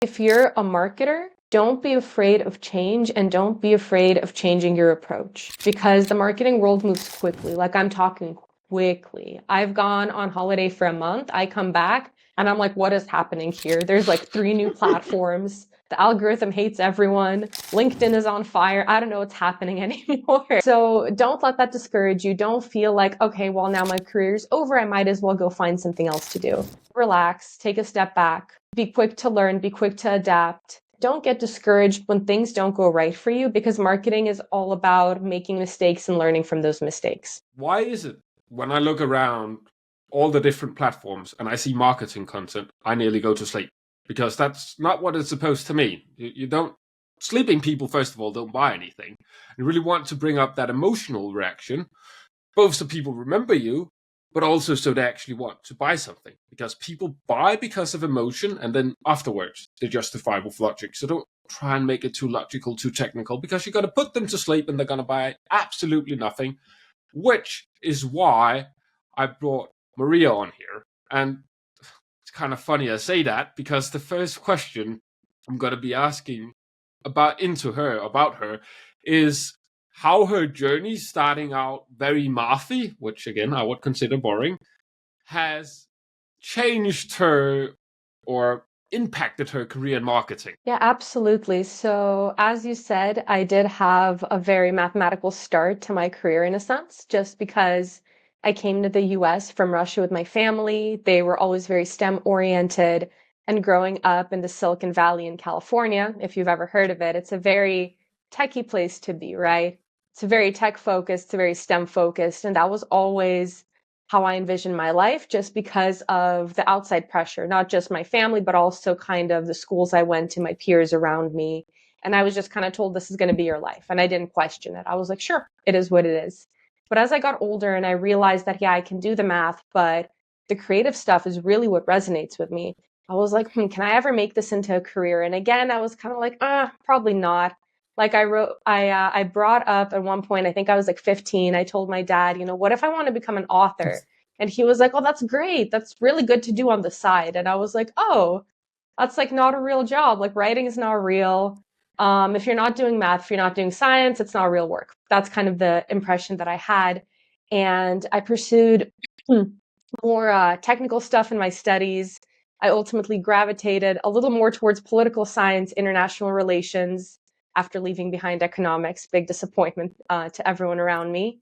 If you're a marketer, don't be afraid of change and don't be afraid of changing your approach because the marketing world moves quickly. Like I'm talking quickly. I've gone on holiday for a month. I come back and I'm like, what is happening here? There's like three new platforms. The algorithm hates everyone. LinkedIn is on fire. I don't know what's happening anymore. So don't let that discourage you. Don't feel like, okay, well, now my career's over. I might as well go find something else to do. Relax, take a step back, be quick to learn, be quick to adapt. Don't get discouraged when things don't go right for you because marketing is all about making mistakes and learning from those mistakes. Why is it when I look around all the different platforms and I see marketing content, I nearly go to sleep? Because that's not what it's supposed to mean. You don't, sleeping people, first of all, don't buy anything. You really want to bring up that emotional reaction, both so people remember you, but also so they actually want to buy something. Because people buy because of emotion, and then afterwards they justify with logic. So don't try and make it too logical, too technical, because you're going to put them to sleep and they're going to buy absolutely nothing, which is why I brought Maria on here. And it's kind of funny I say that because the first question I'm going to be asking about her is how her journey starting out very mathy, which again I would consider boring, has changed her or impacted her career in marketing. Yeah, absolutely. So, as you said, I did have a very mathematical start to my career in a sense, just because I came to the US from Russia with my family. They were always very STEM oriented. And growing up in the Silicon Valley in California, if you've ever heard of it, it's a very techie place to be, right? It's a very tech focused, it's a very STEM focused. And that was always how I envisioned my life just because of the outside pressure, not just my family, but also kind of the schools I went to, my peers around me. And I was just kind of told this is going to be your life. And I didn't question it. I was like, sure, it is what it is. But as I got older and I realized that, yeah, I can do the math, but the creative stuff is really what resonates with me. I was like, can I ever make this into a career? And again, I was kind of like, probably not. Like I brought up at one point, I think I was like 15. I told my dad, what if I want to become an author? And he was like, oh, that's great. That's really good to do on the side. And I was like, oh, that's like not a real job. Like writing is not real. If you're not doing math, if you're not doing science, it's not real work. That's kind of the impression that I had. And I pursued more technical stuff in my studies. I ultimately gravitated a little more towards political science, international relations after leaving behind economics. Big disappointment to everyone around me.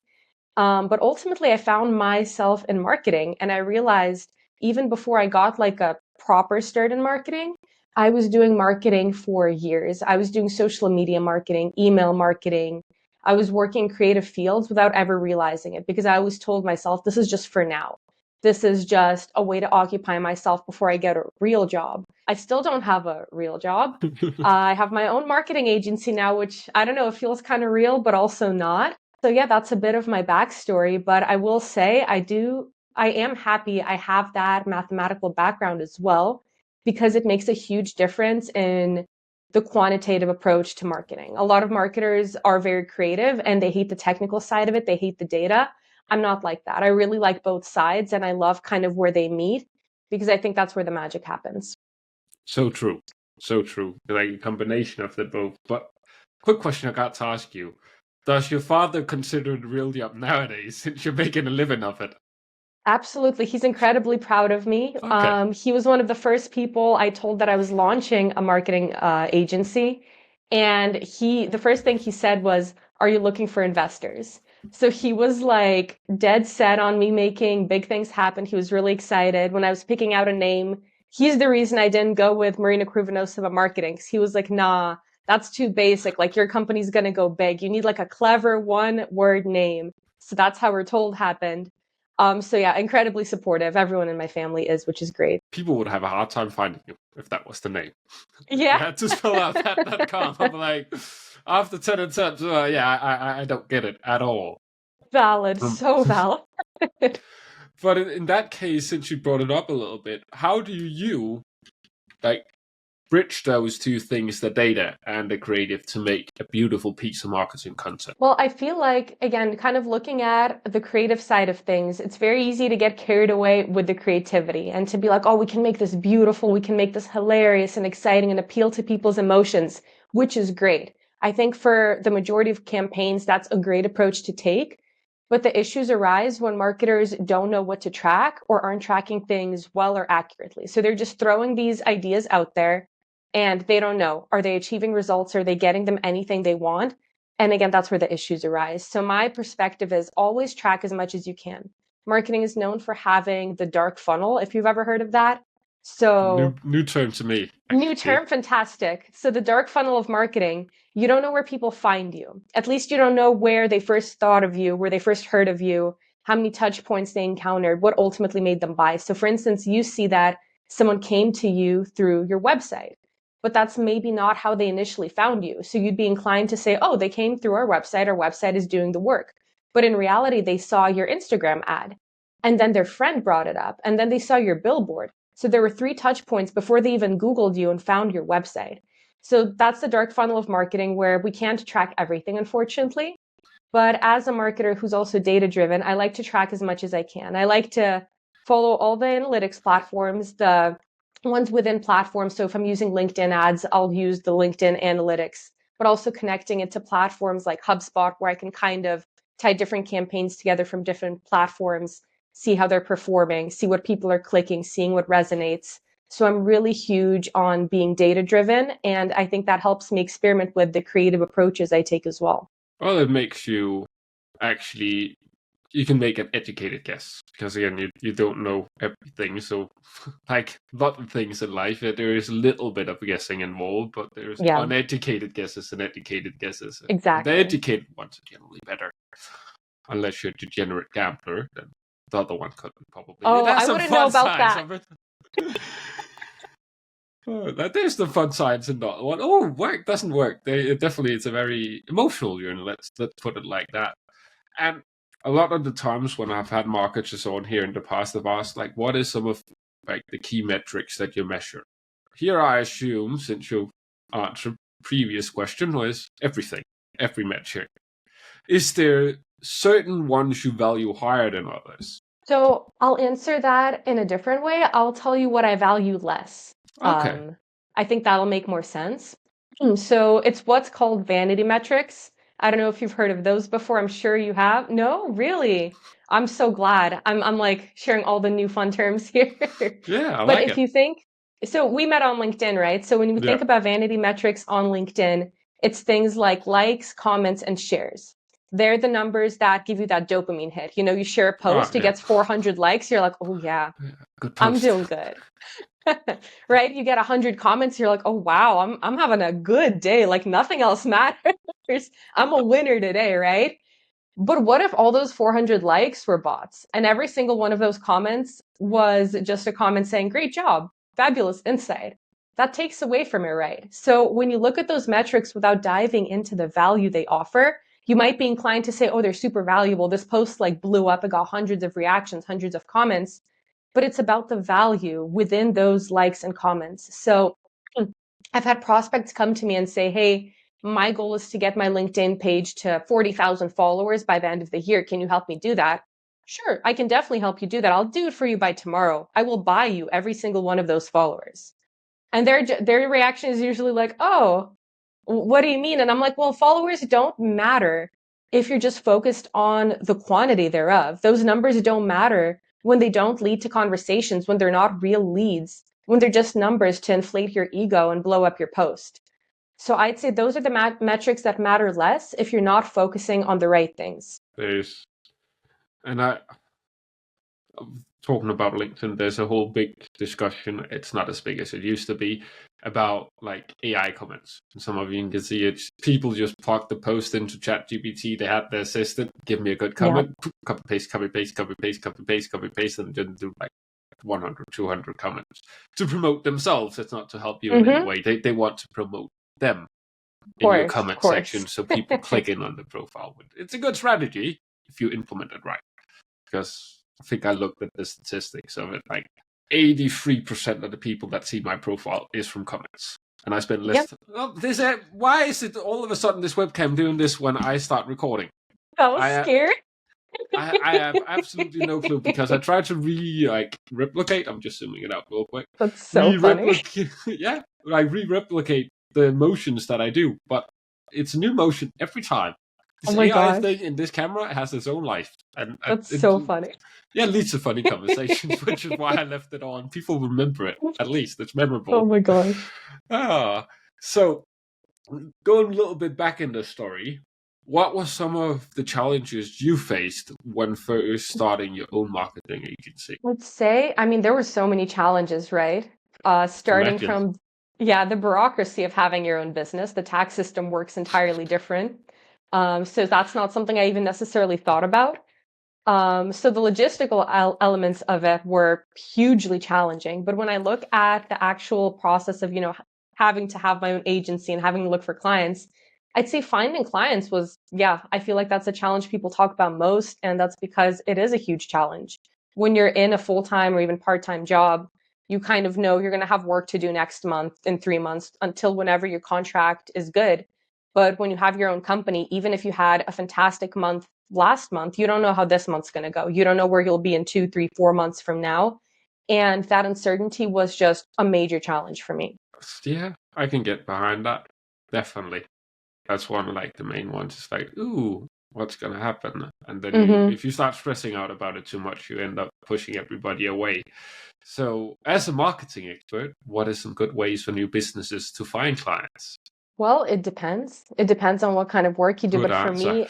But ultimately, I found myself in marketing, and I realized even before I got like a proper start in marketing, I was doing marketing for years. I was doing social media marketing, email marketing. I was working creative fields without ever realizing it because I always told myself, this is just for now. This is just a way to occupy myself before I get a real job. I still don't have a real job. I have my own marketing agency now, which I don't know, it feels kind of real, but also not. So yeah, that's a bit of my backstory, but I will say I am happy I have that mathematical background as well because it makes a huge difference in the quantitative approach to marketing. A lot of marketers are very creative and they hate the technical side of it, they hate the data. I'm not like that. I really like both sides and I love kind of where they meet because I think that's where the magic happens. So true. So true. Like a combination of the both. But quick question I got to ask you. Does your father consider it a real job nowadays since you're making a living of it? Absolutely. He's incredibly proud of me. Okay. He was one of the first people I told that I was launching a marketing agency. And the first thing he said was, are you looking for investors? So he was like dead set on me making big things happen. He was really excited. When I was picking out a name, he's the reason I didn't go with Marina Krivonossova marketing. 'Cause he was like, nah, that's too basic. Like your company's going to go big. You need like a clever one word name. So that's how we're told happened. So yeah, incredibly supportive. Everyone in my family is, which is great. People would have a hard time finding you if that was the name. You Yeah, had to spell out that calm. I'm like, after 10 attempts, yeah, I don't get it at all. valid, Um, so valid. but in that case, since you brought it up a little bit, how do you, like, bridge those two things, the data and the creative, to make a beautiful piece of marketing content? Well, I feel like, again, kind of looking at the creative side of things, it's very easy to get carried away with the creativity and to be like, oh, we can make this beautiful, we can make this hilarious and exciting and appeal to people's emotions, which is great. I think for the majority of campaigns, that's a great approach to take. But the issues arise when marketers don't know what to track or aren't tracking things well or accurately. So they're just throwing these ideas out there and they don't know. Are they achieving results? Are they getting them anything they want? And again, that's where the issues arise. So my perspective is always track as much as you can. Marketing is known for having the dark funnel, if you've ever heard of that. So New term to me, new actually. term, fantastic. So the dark funnel of marketing, you don't know where people find you. At least you don't know where they first thought of you, where they first heard of you, how many touch points they encountered, what ultimately made them buy. So for instance, you see that someone came to you through your website, but that's maybe not how they initially found you. So you'd be inclined to say, oh, they came through our website is doing the work. But in reality, they saw your Instagram ad and then their friend brought it up and then they saw your billboard. So there were 3 touch points before they even Googled you and found your website. So that's the dark funnel of marketing where we can't track everything, unfortunately. But as a marketer who's also data driven, I like to track as much as I can. I like to follow all the analytics platforms, the ones within platforms. So if I'm using LinkedIn ads, I'll use the LinkedIn analytics, but also connecting it to platforms like HubSpot, where I can kind of tie different campaigns together from different platforms, see how they're performing, see what people are clicking, seeing what resonates. So I'm really huge on being data driven. And I think that helps me experiment with the creative approaches I take as well. Well, it makes you actually, you can make an educated guess, because again, you don't know everything. So like a lot of things in life, there is a little bit of guessing involved, but there's Yeah, uneducated guesses and educated guesses. And the exactly. educated ones are generally better, unless you're a degenerate gambler. Then the other one could probably. It Oh, has I some wouldn't know fun about sides that. of it. Oh, that is the fun science in that one. Oh, work doesn't work. Definitely, it's a very emotional journey. Let's put it like that. And a lot of the times when I've had marketers on here in the past, I've asked like, what is some of like the key metrics that you measure? Here, I assume, since you answered previous question, was everything, every metric. Is there certain ones you value higher than others? So I'll answer that in a different way. I'll tell you what I value less. Okay. Um, I think that'll make more sense. So it's what's called vanity metrics. I don't know if you've heard of those before. I'm sure you have. No, really? I'm so glad. I'm like sharing all the new fun terms here. Yeah, I But like if it. you think, so we met on LinkedIn, right? So when we Yeah. think about vanity metrics on LinkedIn, it's things like likes, comments, and shares. They're the numbers that give you that dopamine hit. You know, you share a Oh, post, it yeah. gets 400 likes, you're like, oh yeah, Good I'm post. doing good. Right? You get 100 comments, you're like, oh wow, I'm having a good day. Like nothing else matters. I'm a winner today, right? But what if all those 400 likes were bots and every single one of those comments was just a comment saying, great job, fabulous insight? That takes away from it, right? So when you look at those metrics without diving into the value they offer, you might be inclined to say, oh, they're super valuable. This post like blew up. It got hundreds of reactions, hundreds of comments, but it's about the value within those likes and comments. So I've had prospects come to me and say, hey, my goal is to get my LinkedIn page to 40,000 followers by the end of the year. Can you help me do that? Sure, I can definitely help you do that. I'll do it for you by tomorrow. I will buy you every single one of those followers. And their reaction is usually like, "Oh, what do you mean?" And I'm like, "Well, followers don't matter if you're just focused on the quantity thereof. Those numbers don't matter when they don't lead to conversations, when they're not real leads, when they're just numbers to inflate your ego and blow up your post." So I'd say those are the metrics that matter less if you're not focusing on the right things. There's, and talking about LinkedIn, there's a whole big discussion. It's not as big as it used to be about like AI comments. And some of you can see it. People just plug the post into ChatGPT. They had their assistant give me a good Yeah. comment, copy paste, copy paste, copy paste, copy paste, copy paste, and then do like 100, 200 comments to promote themselves. It's not to help you in any Mm-hmm. way. They want to promote them in your Of comment course. section, so people click in on the profile. It's a good strategy if you implement it right. Because I think I looked at the statistics of it. Like 83% of the people that see my profile is from comments. And I spend less. Yep. Why is it all of a sudden this webcam doing this when I start recording? I was I scared. I have absolutely no clue because I tried to replicate. I'm just zooming it out real quick. That's so funny. Yeah, I replicate the motions that I do, but it's a new motion every time. Oh This my AI gosh. thing in this camera has its own life, and That's it so funny. yeah leads to funny conversations, which is why I left it on. People remember it. At least it's Oh memorable. my gosh. So going a little bit back in the story, what were some of the challenges you faced when first starting your own marketing agency? Let's say, I mean, there were so many challenges, right? Starting Imagine. from, yeah, the bureaucracy of having your own business. The tax system works entirely different. So that's not something I even necessarily thought about. So the logistical elements of it were hugely challenging. But when I look at the actual process of, having to have my own agency and having to look for clients, I'd say finding clients was, yeah, I feel like that's a challenge people talk about most. And that's because it is a huge challenge. When you're in a full-time or even part-time job, you kind of know you're going to have work to do next month, in 3 months, until whenever your contract is good. But when you have your own company, even if you had a fantastic month last month, you don't know how this month's going to go. You don't know where you'll be in 2, 3, 4 months from now. And that uncertainty was just a major challenge for me. Yeah, I can get behind that. Definitely. That's one of like the main ones. It's like, ooh, what's gonna happen? And then Mm-hmm. if you start stressing out about it too much, you end up pushing everybody away. So, as a marketing expert, what are some good ways for new businesses to find clients? Well, it depends. It depends on what kind of work you do. Good But for answer. me,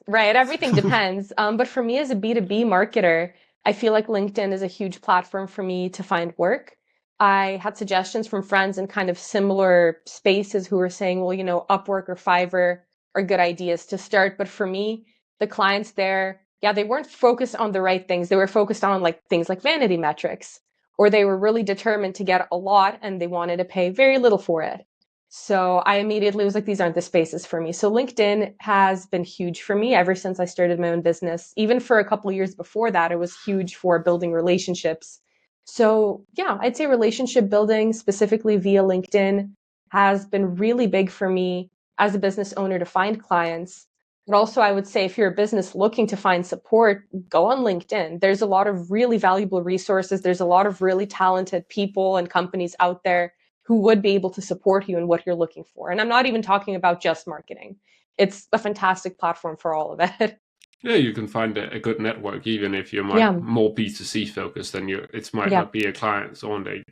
right, everything depends. But for me as a B2B marketer, I feel like LinkedIn is a huge platform for me to find work. I had suggestions from friends in kind of similar spaces who were saying, well, Upwork or Fiverr are good ideas to start. But for me, the clients there, yeah, they weren't focused on the right things. They were focused on like things like vanity metrics, or they were really determined to get a lot and they wanted to pay very little for it. So I immediately was like, these aren't the spaces for me. So LinkedIn has been huge for me ever since I started my own business. Even for a couple of years before that, it was huge for building relationships. So yeah, I'd say relationship building specifically via LinkedIn has been really big for me as a business owner to find clients. But also, I would say if you're a business looking to find support, go on LinkedIn. There's a lot of really valuable resources. There's a lot of really talented people and companies out there who would be able to support you in what you're looking for. And I'm not even talking about just marketing. It's a fantastic platform for all of it. Yeah, you can find a good network even if you're Yeah. more B2C focused, then it might Yeah. not be a client's own day.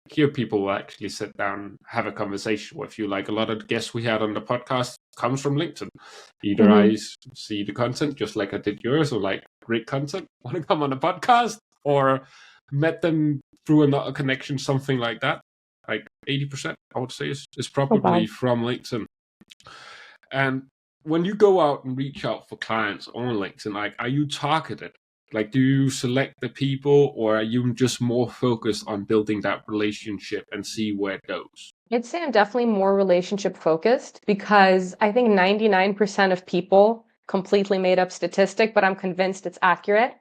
Here people will actually sit down and have a conversation with you. Like a lot of the guests we had on the podcast comes from LinkedIn. Either I Mm-hmm. see the content just like I did yours, or like great content, want to come on a podcast, or met them through another connection, something like that. Like 80%, I would say, is Oh, probably wow. from LinkedIn. And when you go out and reach out for clients on LinkedIn, like, are you targeted? Like, do you select the people, or are you just more focused on building that relationship and see where it goes? I'd say I'm definitely more relationship focused because I think 99% of people, completely made up statistic, but I'm convinced it's accurate,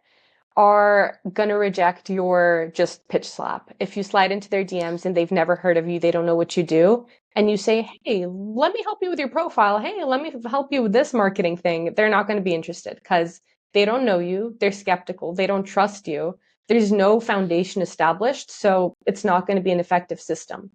are going to reject your just pitch slap. If you slide into their DMs and they've never heard of you, they don't know what you do, and you say, hey, let me help you with your profile. Hey, let me help you with this marketing thing. They're not going to be interested because they don't know you. They're skeptical. They don't trust you. There's no foundation established. So it's not going to be an effective system.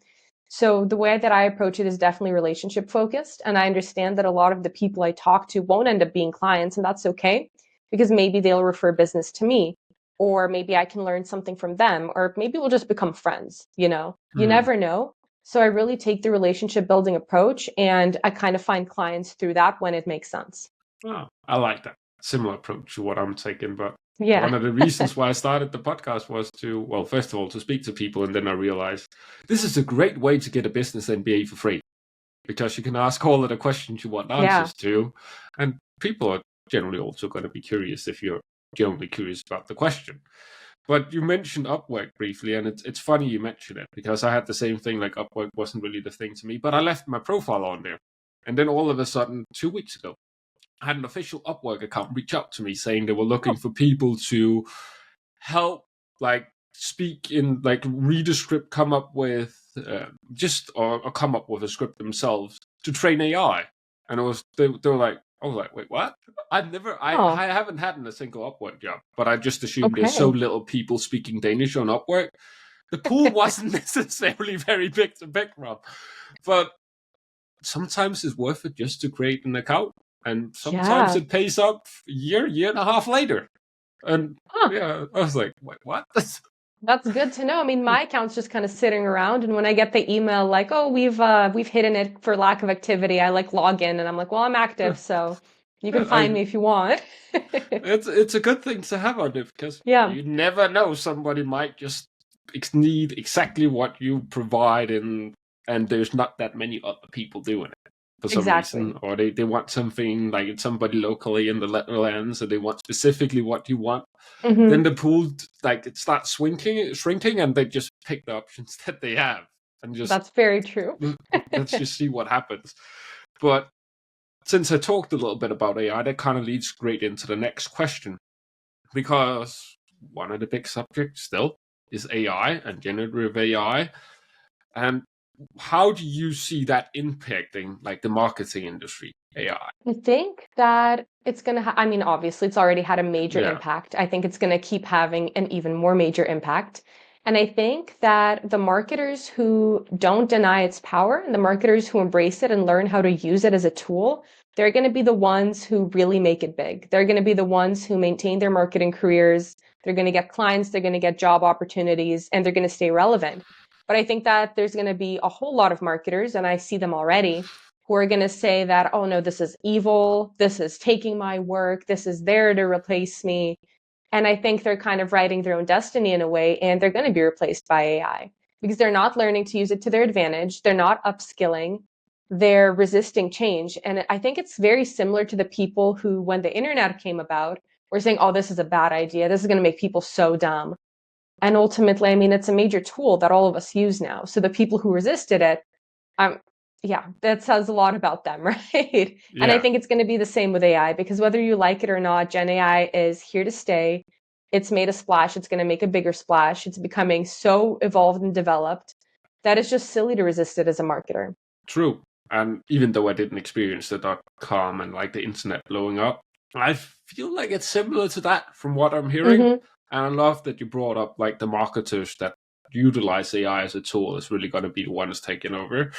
So the way that I approach it is definitely relationship focused. And I understand that a lot of the people I talk to won't end up being clients, and that's okay because maybe they'll refer business to me, or maybe I can learn something from them, or maybe we'll just become friends, You Hmm. never know. So I really take the relationship building approach and I kind of find clients through that when it makes sense. Oh, I like that. Similar approach to what I'm taking. But Yeah. one of the reasons why I started the podcast was to, well, first of all, to speak to people. And then I realized this is a great way to get a business MBA for free because you can ask all of the questions you want Yeah. answers to. And people are generally also going to be curious if you're generally curious about the question. But you mentioned Upwork briefly, and it's funny you mentioned it because I had the same thing. Like Upwork wasn't really the thing to me, but I left my profile on there, and then all of a sudden, 2 weeks ago, I had an official Upwork account reach out to me saying they were looking Oh, for people to help, like speak in like read a script, come up with or come up with a script themselves to train AI, and they were like, I was like, wait, what? Oh, I haven't had a single Upwork job, but I just assumed there's so okay. little people speaking Danish on Upwork. The pool wasn't necessarily very big to pick from, but sometimes it's worth it just to create an account, and sometimes Yeah. it pays up year and a half later. And Huh. yeah, I was like, wait, what? That's good to know. I mean, my account's just kind of sitting around, and when I get the email like, "Oh, we've hidden it for lack of activity," I like log in and I'm like, "Well, I'm active, so you can find I me if you want." it's a good thing to have on it because Yeah, you never know, somebody might just need exactly what you provide, and there's not that many other people doing it for some reason, exactly. or they want something like it's somebody locally in the Netherlands and they want specifically what you want. Then Hmm. the pool like it starts shrinking, and they just pick the options that they have and just That's very true. let's just see what happens. But since I talked a little bit about AI, that kind of leads great into the next question, because one of the big subjects still is AI and generative AI. And how do you see that impacting like the marketing industry, AI? I think that it's going to, I mean, obviously, it's already had a major Yeah, impact. I think it's going to keep having an even more major impact. And I think that the marketers who don't deny its power and the marketers who embrace it and learn how to use it as a tool, they're going to be the ones who really make it big. They're going to be the ones who maintain their marketing careers. They're going to get clients, they're going to get job opportunities, and they're going to stay relevant. But I think that there's going to be a whole lot of marketers, and I see them already who are going to say that, oh no, this is evil. This is taking my work. This is there to replace me. And I think they're kind of writing their own destiny in a way, and they're going to be replaced by AI because they're not learning to use it to their advantage. They're not upskilling. They're resisting change. And I think it's very similar to the people who, when the internet came about, were saying, oh, this is a bad idea. This is going to make people so dumb. And ultimately, I mean, it's a major tool that all of us use now. So the people who resisted it, um, yeah, that says a lot about them, right? And I yeah, think it's going to be the same with AI because whether you like it or not, Gen AI is here to stay. It's made a splash. It's going to make a bigger splash. It's becoming so evolved and developed that it's just silly to resist it as a marketer. true. And even though I didn't experience the .com and like the internet blowing up, I feel like it's similar to that from what I'm hearing. Hmm. And I love that you brought up like the marketers that utilize AI as a tool is really going to be the ones taking over.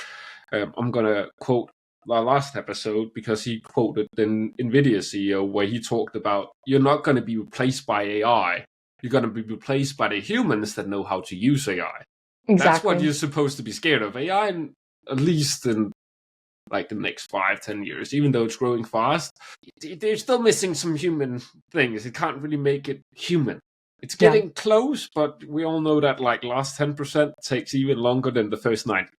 I'm going to quote our last episode because he quoted the NVIDIA CEO where he talked about you're not going to be replaced by AI. You're going to be replaced by the humans that know how to use AI. That's what Exactly. you're supposed to be scared of. AI, at least in like the next 5-10 years, even though it's growing fast, they're still missing some human things. It can't really make it human. It's Yeah. getting close, but we all know that like last 10% takes even longer than the first 90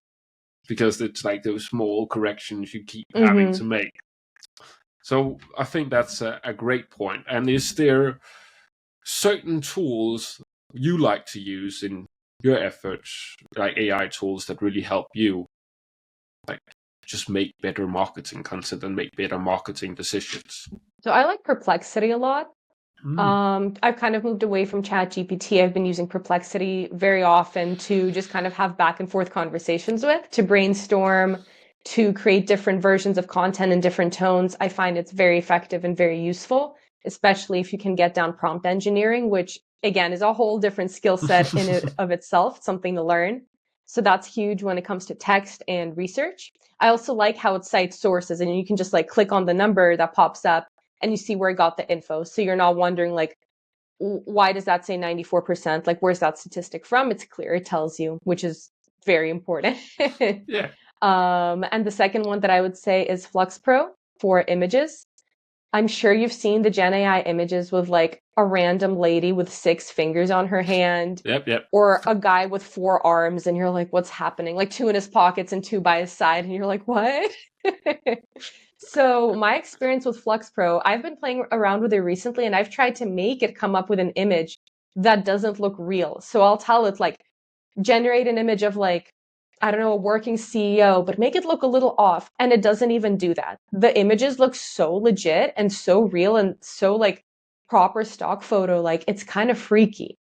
because it's like those small corrections you keep having to Hmm. make. So I think that's a great point. And is there certain tools you like to use in your efforts, like AI tools that really help you, like just make better marketing content and make better marketing decisions? So I like Perplexity a lot. Mm. I've kind of moved away from ChatGPT. I've been using Perplexity very often to just kind of have back and forth conversations with, to brainstorm, to create different versions of content in different tones. I find it's very effective and very useful, especially if you can get down prompt engineering, which again is a whole different skill set in it of itself, something to learn. So that's huge when it comes to text and research. I also like how it cites sources and you can just like click on the number that pops up and you see where it got the info. So you're not wondering like, why does that say 94%? Like, where's that statistic from? It's clear. It tells you, which is very important. Yeah. And the second one that I would say is Flux Pro for images. I'm sure you've seen the Gen AI images with like a random lady with 6 fingers on her hand Yep. Yep. or a guy with 4 arms and you're like, what's happening? Like 2 in his pockets and 2 by his side. And you're like, what? So my experience with Flux Pro, I've been playing around with it recently and I've tried to make it come up with an image that doesn't look real. So I'll tell it like generate an image of like, I don't know, a working CEO, but make it look a little off. And it doesn't even do that. The images look so legit and so real and so like proper stock photo. Like it's kind of freaky.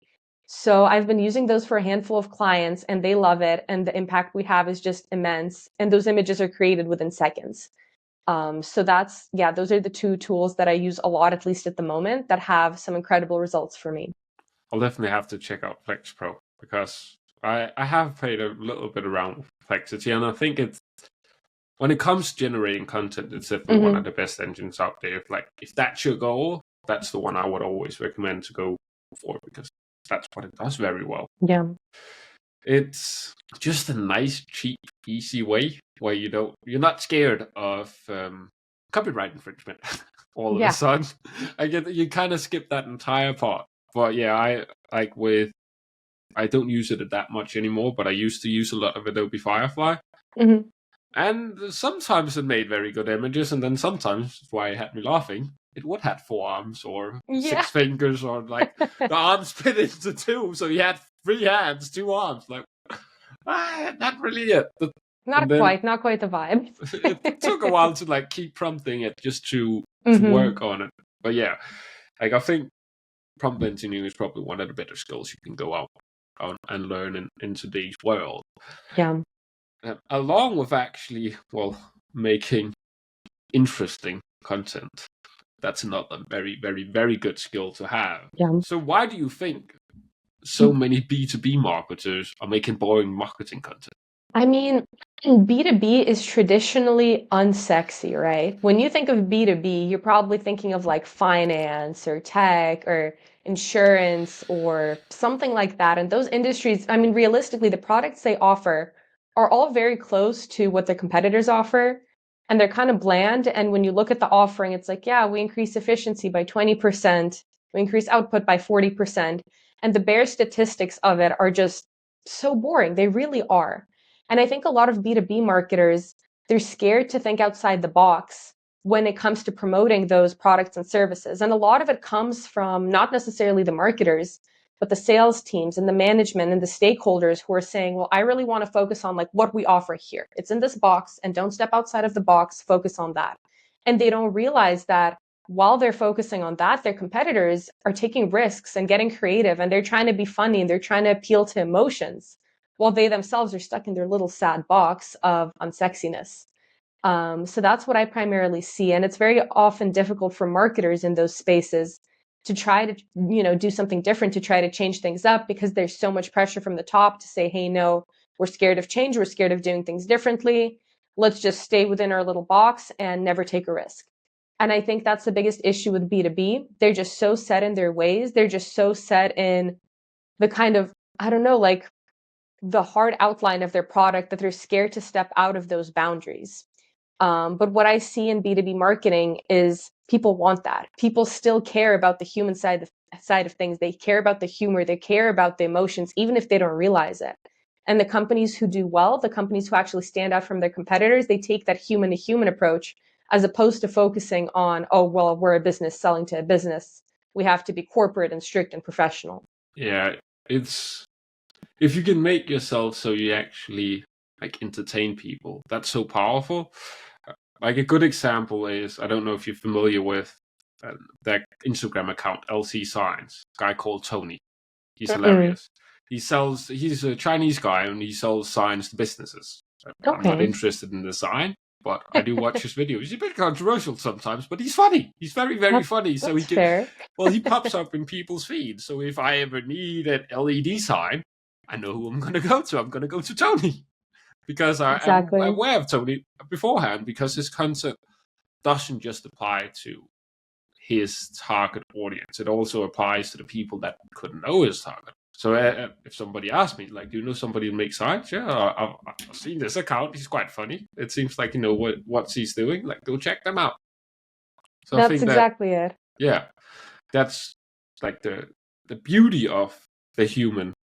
So I've been using those for a handful of clients and they love it. And the impact we have is just immense. And those images are created within seconds. So yeah, those are the two tools that I use a lot, at least at the moment, that have some incredible results for me. I'll definitely have to check out Flex Pro because I have played a little bit around with Complexity, and I think it's when it comes to generating content, it's definitely one of Mm-hmm. the best engines out there. If that's your goal, that's the one I would always recommend to go for because that's what it does very well. Yeah. It's just a nice, cheap, easy way where you're not scared of copyright infringement all of a Yeah. sudden. I get that you kind of skip that entire part. But yeah, I don't use it that much anymore, but I used to use a lot of Adobe Firefly. Mm-hmm. And sometimes it made very good images, and then sometimes, why it had me laughing, it would have 4 arms or Yeah. 6 fingers, or like the arms split into two, so you had 3 hands, 2 arms. Like, not really it. And then Not quite the vibe. it took a while to like keep prompting it just to Mm-hmm. work on it. But yeah, like I think prompt engineering is probably one of the better skills you can go out on and learn in today's world. Yeah. Along with actually, making interesting content. That's another very, very, very good skill to have. Yeah. So why do you think so many B2B marketers are making boring marketing content? I mean, B2B is traditionally unsexy, right? When you think of B2B, you're probably thinking of like finance or tech or insurance or something like that. And those industries, I mean, realistically, the products they offer are all very close to what their competitors offer. And they're kind of bland. And when you look at the offering, it's like, yeah, we increase efficiency by 20%, we increase output by 40%. And the bare statistics of it are just so boring. They really are. And I think a lot of B2B marketers, they're scared to think outside the box when it comes to promoting those products and services. And a lot of it comes from not necessarily the marketers, but the sales teams and the management and the stakeholders who are saying, well, I really want to focus on like what we offer here. It's in this box and don't step outside of the box, focus on that. And they don't realize that while they're focusing on that, their competitors are taking risks and getting creative and they're trying to be funny and they're trying to appeal to emotions while they themselves are stuck in their little sad box of unsexiness. So that's what I primarily see. And it's very often difficult for marketers in those spaces to try to, do something different, to try to change things up because there's so much pressure from the top to say, hey, no, we're scared of change. We're scared of doing things differently. Let's just stay within our little box and never take a risk. And I think that's the biggest issue with B2B. They're just so set in their ways. They're just so set in the kind of, I don't know, like the hard outline of their product that they're scared to step out of those boundaries. But what I see in B2B marketing is people want that. People still care about the human side of things. They care about the humor. They care about the emotions, even if they don't realize it. And the companies who do well, the companies who actually stand out from their competitors, they take that human to human approach as opposed to focusing on, oh, well, we're a business selling to a business. We have to be corporate and strict and professional. Yeah, it's if you can make yourself so you actually like entertain people, that's so powerful. Like a good example is, I don't know if you're familiar with that Instagram account LC Signs, a guy called Tony. He's Mm-mm. hilarious. He's a Chinese guy and he sells signs to businesses. I'm not Okay. interested in the sign, but I do watch his videos. He's a bit controversial sometimes, but he's funny. He's very, very funny. So That's fair. he pops up in people's feeds. So if I ever need an LED sign, I know who I'm going to go to. I'm going to go to Tony because I am Exactly. aware of Tony beforehand because his content doesn't just apply to his target audience. It also applies to the people that couldn't know his target. So if somebody asks me, like, do you know somebody who makes signs? Yeah, I've seen this account. He's quite funny. It seems like you know what he's doing. Like, go check them out. So I That's think that, exactly it. yeah, that's like the beauty of the human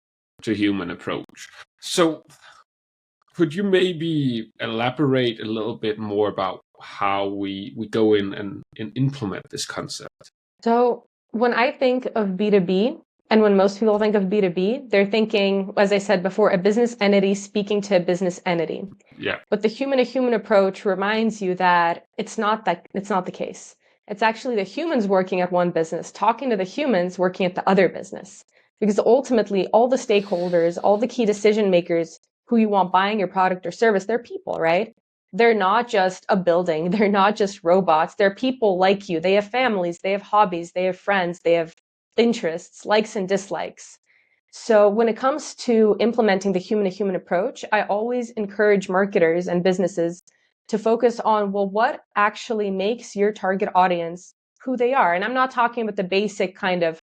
to human approach. So could you maybe elaborate a little bit more about how we go in and implement this concept? So when I think of B2B, and when most people think of B2B, they're thinking, as I said before, a business entity speaking to a business entity. Yeah. But the human to human approach reminds you that it's not the case. It's actually the humans working at one business, talking to the humans working at the other business. Because ultimately, all the stakeholders, all the key decision makers who you want buying your product or service, they're people, right? They're not just a building. They're not just robots. They're people like you. They have families, they have hobbies, they have friends, they have interests, likes and dislikes. So when it comes to implementing the human to human approach, I always encourage marketers and businesses to focus on, well, what actually makes your target audience who they are? And I'm not talking about the basic kind of,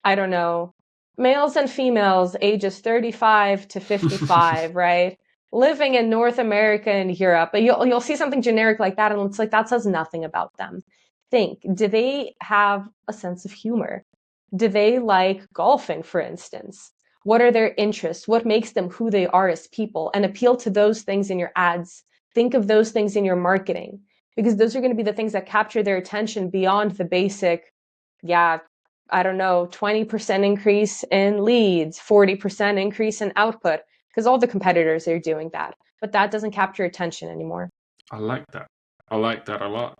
I don't know, males and females ages 35 to 55, right? Living in North America and Europe. But you'll see something generic like that, and it's like that says nothing about them. Think, do they have a sense of humor? Do they like golfing, for instance? What are their interests? What makes them who they are as people? And appeal to those things in your ads. Think of those things in your marketing, because those are going to be the things that capture their attention beyond the basic, yeah, I don't know, 20% increase in leads, 40% increase in output, because all the competitors are doing that. But that doesn't capture attention anymore. I like that. I like that a lot.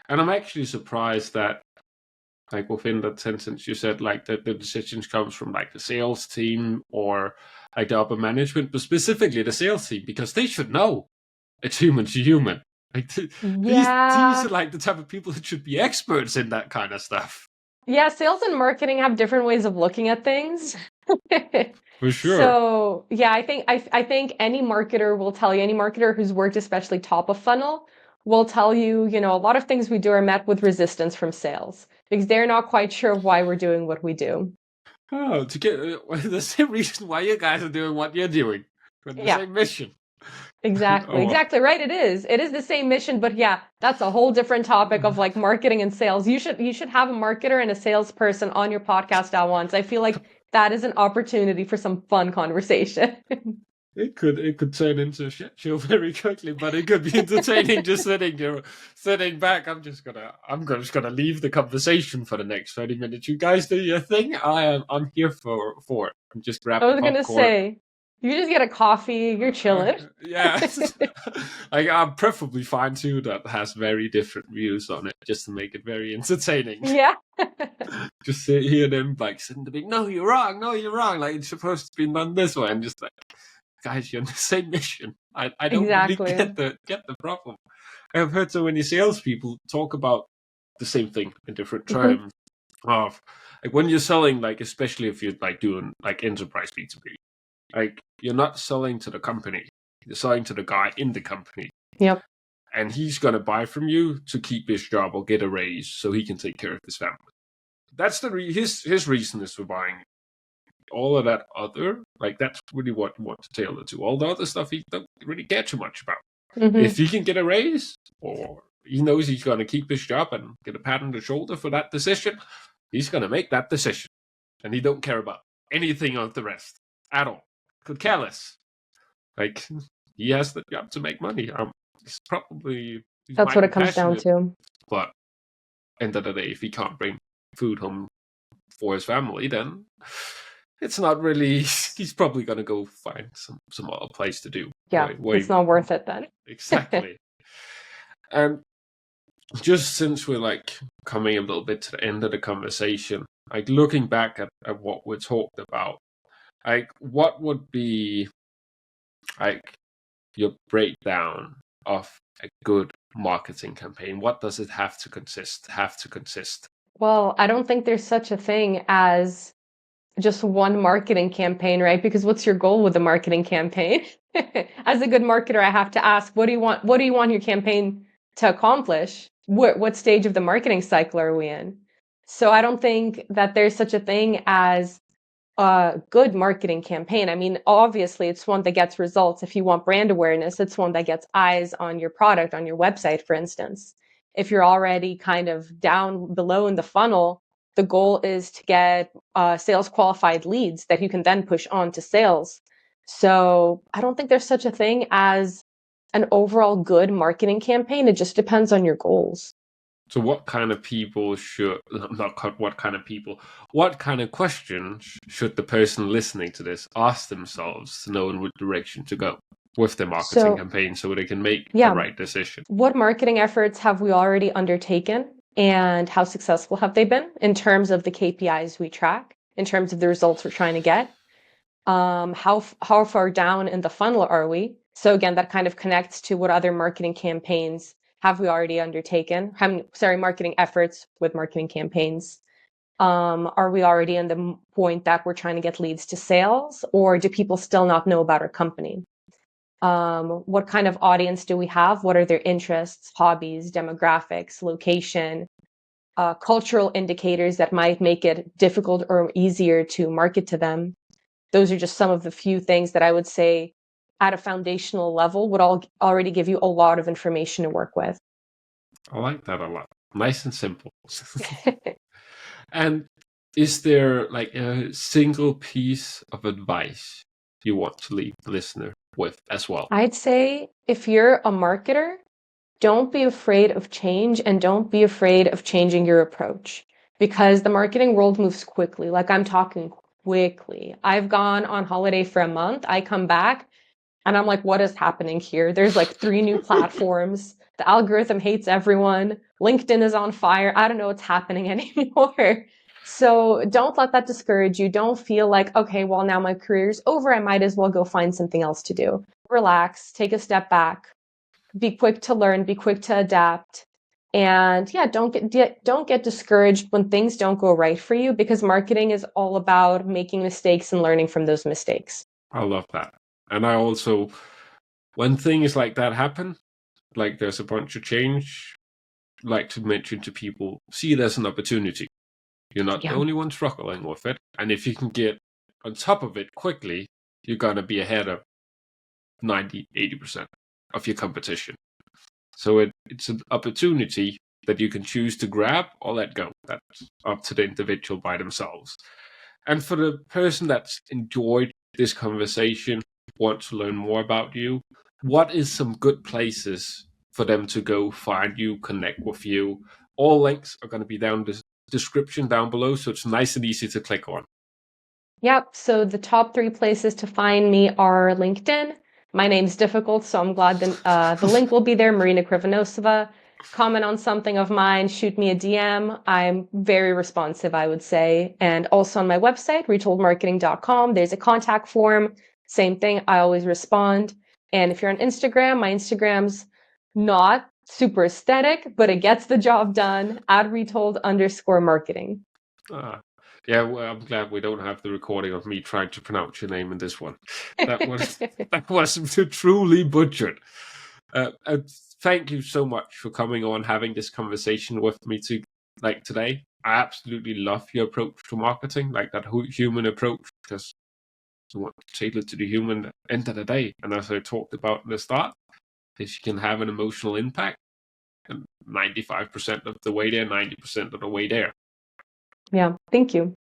And I'm actually surprised that, like, within that sentence you said, like, that the decisions comes from, like, the sales team or, like, the upper management, but specifically the sales team, because they should know it's human to human. Like, these are, Yeah. like, the type of people that should be experts in that kind of stuff. Yeah, sales and marketing have different ways of looking at things. For sure. So yeah, I think any marketer will tell you, any marketer who's worked especially top of funnel will tell you, a lot of things we do are met with resistance from sales because they're not quite sure why we're doing what we do. Oh, to get the same reason why you guys are doing what you're doing. For the Yeah, same mission. exactly. Oh, Exactly right. It is. It is the same mission, but yeah, that's a whole different topic of like marketing and sales. You should have a marketer and a salesperson on your podcast at once. I feel like that is an opportunity for some fun conversation. it could turn into a shit show very quickly, but it could be entertaining just sitting back. I'm just gonna leave the conversation for the next 30 minutes. You guys do your thing. I'm here for it. And just grab I the was gonna popcorn. say, you just get a coffee, you're chilling. Yeah, I'm preferably find two that has very different views on it, just to make it very entertaining. Yeah, Just hear them like sitting the big, no, you're wrong, no, you're wrong. Like, it's supposed to be done this way, and just like, guys, you're on the same mission. I don't really exactly. get the problem. I have heard so many salespeople talk about the same thing in different Mhm. terms. Of, like, when you're selling, like, especially if you're like doing like enterprise B2B, like, you're not selling to the company, you're selling to the guy in the company, Yep. and he's gonna buy from you to keep his job or get a raise so he can take care of his family. That's his reason is for buying. All of that other, like, that's really what you want to tailor to. All the other stuff he don't really care too much about. If Hmm. he can get a raise, or he knows he's going to keep his job and get a pat on the shoulder for that decision, he's going to make that decision, and he don't care about anything of the rest at all. Could care less. Like, he has the job to make money. He That's might what be it comes down passionate, to. but end of the day, if he can't bring food home for his family, then it's not really. He's probably gonna go find some other place to do. Yeah, Why it's not worth it then. exactly? And just since we're like coming a little bit to the end of the conversation, like, looking back at what we talked about, like, what would be like your breakdown of a good marketing campaign? What does it have to consist? Well, I don't think there's such a thing as just one marketing campaign, right? Because what's your goal with a marketing campaign? As a good marketer, I have to ask, what do you want? What do you want your campaign to accomplish? What stage of the marketing cycle are we in? So I don't think that there's such a thing as a good marketing campaign. I mean, obviously, it's one that gets results. If you want brand awareness, it's one that gets eyes on your product, on your website, for instance. If you're already kind of down below in the funnel, the goal is to get sales qualified leads that you can then push on to sales. So I don't think there's such a thing as an overall good marketing campaign. It just depends on your goals. So what kind of people should not what kind of people, what kind of questions should the person listening to this ask themselves to know in which direction to go with their marketing So, campaign so they can make the yeah, right decision? what marketing efforts have we already undertaken and how successful have they been in terms of the KPIs we track, in terms of the results we're trying to get. How far down in the funnel are we? So again, that kind of connects to what other marketing campaigns have we already undertaken? Marketing efforts with marketing campaigns. Are we already in the point that we're trying to get leads to sales, or do people still not know about our company? What kind of audience do we have? What are their interests, hobbies, demographics, location, cultural indicators that might make it difficult or easier to market to them? Those are just some of the few things that I would say at a foundational level would already give you a lot of information to work with. I like that a lot. Nice and simple. And is there like a single piece of advice you want to leave the listener with as well? I'd say if you're a marketer, don't be afraid of change and don't be afraid of changing your approach, because the marketing world moves quickly. Like, I'm talking quickly. I've gone on holiday for a month. I come back and I'm like, what is happening here? There's like 3 new platforms. The algorithm hates everyone. LinkedIn is on fire. I don't know what's happening anymore. So don't let that discourage you. Don't feel like, okay, well, now my career's over. I might as well go find something else to do. Relax, take a step back, be quick to learn, be quick to adapt. And yeah, don't get discouraged when things don't go right for you, because marketing is all about making mistakes and learning from those mistakes. I love that. And I also, when things like that happen, like there's a bunch of change, like to mention to people, see it as an opportunity. You're not the Yeah. only one struggling with it. And if you can get on top of it quickly, you're going to be ahead of 90, 80% of your competition. So it's an opportunity that you can choose to grab or let go. That's up to the individual by themselves. And for the person that's enjoyed this conversation, wants to learn more about you, what is some good places for them to go find you, connect with you? All links are going to be down in the description down below, so it's nice and easy to click on. Yep. So the top 3 places to find me are LinkedIn. My name's difficult, so I'm glad the link will be there. Marina Krivonossova. Comment on something of mine, shoot me a DM. I'm very responsive, I would say. And also on my website, retoldmarketing.com, there's a contact form. Same thing, I always respond. And if you're on Instagram, my Instagram's not super aesthetic, but it gets the job done, @retold_marketing. Yeah, well, I'm glad we don't have the recording of me trying to pronounce your name in this one. That was truly butchered. Thank you so much for coming on, having this conversation with me today. I absolutely love your approach to marketing, like that human approach, because I want to tailor to the human end of the day. And as I talked about in the start, if you can have an emotional impact, and 95% of the way there, 90% of the way there. Yeah, thank you.